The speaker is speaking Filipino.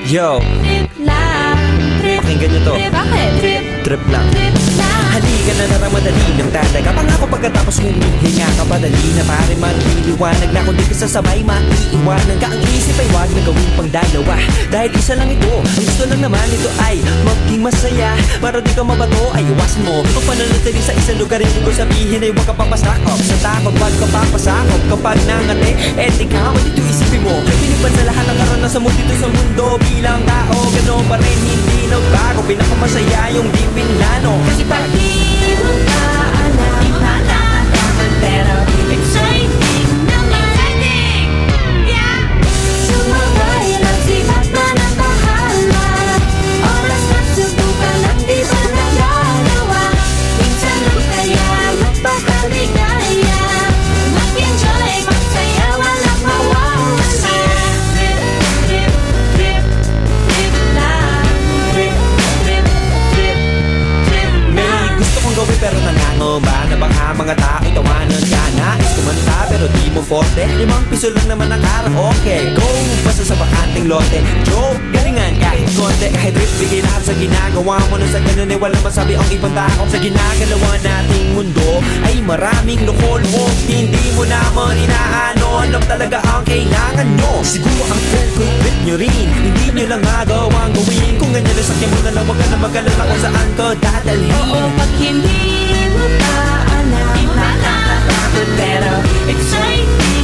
Yo, Trip lang, trip, pakinggan nyo to. trip, bakit? Trip, Trip lang. trip lang. Halika na naramadali ng talaga. Pangako pagkatapos humihinga ka padali na pare maliliwanag na kung di ka sasabay maiiwanan ka. Ang isip ay wag na gawin pang dalawa dahil isa lang ito. Ang gusto lang naman ito ay maging masaya. Para di ka mabato ay iwasan mo kung pananatili sa isang lugar. Hindi ko sabihin ay huwag ka papasakop sa takot. Wag ka papasakop kapag nangate eh di ka dito isipin mo. Pinipan sa lahat ng karanasan mo dito sa mundo. Bilang tao gano'n pa rin hindi nagbago. Pinakamasaya yung di pinlano. Kasi pag di mo pa alam, ipanataman pero exciting naman. Yeah! Sumabay lang sipat na ng bahala. Oras na subukan ang di ba nagagawa. Minsan lang kaya magpakaligaya. Mag-enjoy, magsaya, walang mawawala. Trip, trip, trip, trip lang. Trip, trip, trip, trip May lang. gusto kong gawin pero nangangamba na baka mga tao tawanan ka. Nais kumanta pero di mo forte. 5 piso lang naman ang karaoke. Go! Basta sa bakanting lote. Joke! Galingan kahit konti. Kahit rip, bigay lahat sa ginagawa mo. Nang sa ganun ay walang masabi ang ibang tao. Sa ginagalawa nating mundo ay maraming loko-loko. Hindi mo naman inaano. Alam talaga ang kailangan nyo. Siguro ang trend kung trip nyo rin. Hindi nyo lang magawang gawin. Kung ganyan ay sakyan mo na lang. Wag ka na mag-alala kung saan ka dadalhin. Oo, pag hindi mo pa alam, ipanataman pero exciting